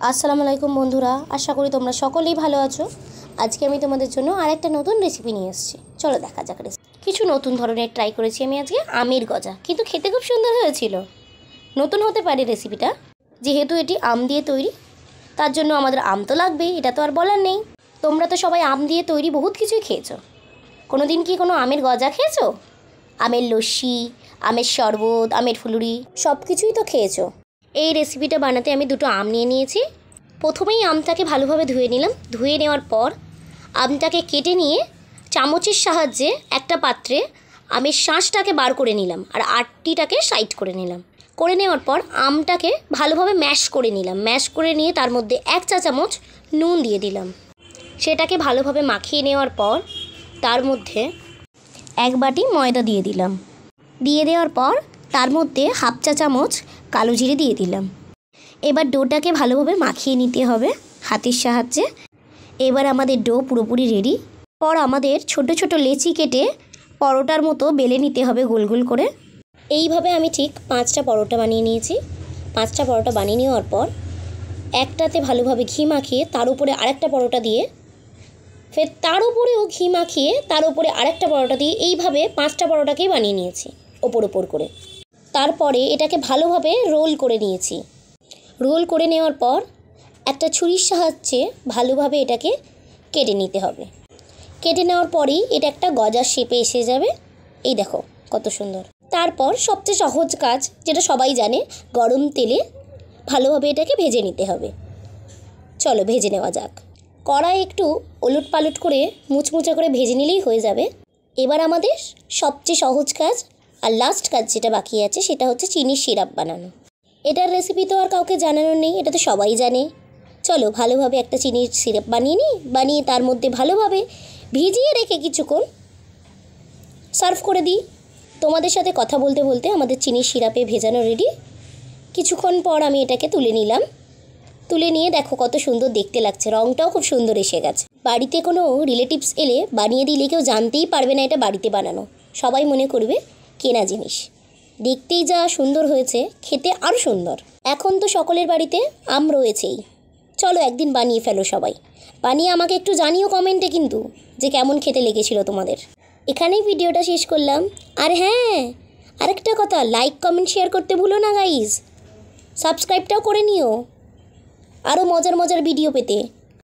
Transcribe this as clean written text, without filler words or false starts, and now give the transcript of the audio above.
আসসালামু আলাইকুম বন্ধুরা, আশা করি তোমরা সকলেই ভালো আছো। আজকে আমি তোমাদের জন্য আরেকটা নতুন রেসিপি নিয়ে এসেছি। চলো দেখা যাক। কিছু নতুন ধরনের ট্রাই করেছি আমি আজকে আমের গজা, কিন্তু খেতে খুব সুন্দর হয়েছিল। নতুন হতে পারে রেসিপিটা, যেহেতু এটি আম দিয়ে তৈরি, তার জন্য আমাদের আম তো লাগবেই, এটা তো আর বলার নেই। তোমরা তো সবাই আম দিয়ে তৈরি বহুত কিছুই খেয়েছো। কোনো দিন কি কোনো আমের গজা খেয়েছো? আমের লস্যি, আমের শরবত, আমের ফুলুরি সব কিছুই তো খেয়েছো। এই রেসিপিটা বানাতে আমি দুটো আম নিয়ে নিয়েছি। প্রথমেই আমটাকে ভালোভাবে ধুয়ে নিলাম। ধুয়ে নেওয়ার পর আমটাকে কেটে নিয়ে চামচের সাহায্যে একটা পাত্রে আমের শাঁসটাকে বার করে নিলাম আর আটিটাকে সাইড করে নিলাম। করে নেওয়ার পর আমটাকে ভালোভাবে ম্যাশ করে নিলাম। ম্যাশ করে নিয়ে তার মধ্যে 1 চা চামচ নুন দিয়ে দিলাম। সেটাকে ভালোভাবে মাখিয়ে নেওয়ার পর তার মধ্যে 1 বাটি ময়দা দিয়ে দিলাম। দিয়ে দেওয়ার পর তার মধ্যে 1/2 চা চামচ কালো জিরে দিয়ে দিলাম। এবার ডোটাকে ভালোভাবে মাখিয়ে নিতে হবে হাতের সাহায্যে। এবার আমাদের ডো পুরোপুরি রেডি। পর আমাদের ছোট ছোট লেচি কেটে পরোটার মতো বেলে নিতে হবে গোল গোল করে। এইভাবে আমি ঠিক 5টা পরোটা বানিয়ে নিয়েছি। 5টা পরোটা বানিয়ে নেওয়ার পর একটাতে ভালোভাবে ঘি মাখিয়ে তার উপরে আরেকটা পরোটা দিয়ে, ফের তার উপরেও ঘি মাখিয়ে তার উপরে আরেকটা পরোটা দিয়ে, এইভাবে 5টা পরোটাকেই বানিয়ে নিয়েছি ওপর করে। তারপরে এটাকে ভালোভাবে রোল করে নিয়েছি। রোল করে নেওয়ার পর একটা ছুরির সাহায্যে ভালোভাবে এটাকে কেটে নিতে হবে। কেটে নেওয়ার পরেই এটা একটা গজার শেপে এসে যাবে। এই দেখো কত সুন্দর। তারপর সবচেয়ে সহজ কাজ, যেটা সবাই জানে, গরম তেলে ভালোভাবে এটাকে ভেজে নিতে হবে। চলো ভেজে নেওয়া যাক। কড়াই একটু ওলট পালট করে মুচমুচে করে ভেজে নিলেই হয়ে যাবে। এবার আমাদের সবচেয়ে সহজ কাজ আর লাস্ট কাজ যেটা বাকি আছে, সেটা হচ্ছে চিনির সিরাপ বানানো। এটার রেসিপি তো আর কাউকে জানানোর নেই, এটা তো সবাই জানে। চলো ভালোভাবে একটা চিনির সিরাপ বানিয়ে নিই। বানিয়ে তার মধ্যে ভালোভাবে ভিজিয়ে রেখে কিছুক্ষণ সার্ভ করে দিই। তোমাদের সাথে কথা বলতে বলতে আমাদের চিনির সিরাপে ভেজানো রেডি। কিছুক্ষণ পর আমি এটাকে তুলে নিলাম। তুলে নিয়ে দেখো কত সুন্দর দেখতে লাগছে, রঙটাও খুব সুন্দর এসে গেছে। বাড়িতে কোনো রিলেটিভস এলে বানিয়ে দিলে কেউ জানতেই পারবে না এটা বাড়িতে বানানো। সবাই মনে করবে কেনা জিনিস। দেখতেই যা সুন্দর হয়েছে, খেতে আরও সুন্দর। এখন তো সকলের বাড়িতে আম রয়েছেই। চলো একদিন বানিয়ে ফেলো সবাই। বানিয়ে আমাকে একটু জানিও কমেন্টে কিন্তু, যে কেমন খেতে লেগেছিল তোমাদের। এখানেই ভিডিওটা শেষ করলাম। আর হ্যাঁ, আরেকটা কথা, লাইক কমেন্ট শেয়ার করতে ভুলো না গাইজ। সাবস্ক্রাইবটাও করে নিও আরও মজার মজার ভিডিও পেতে।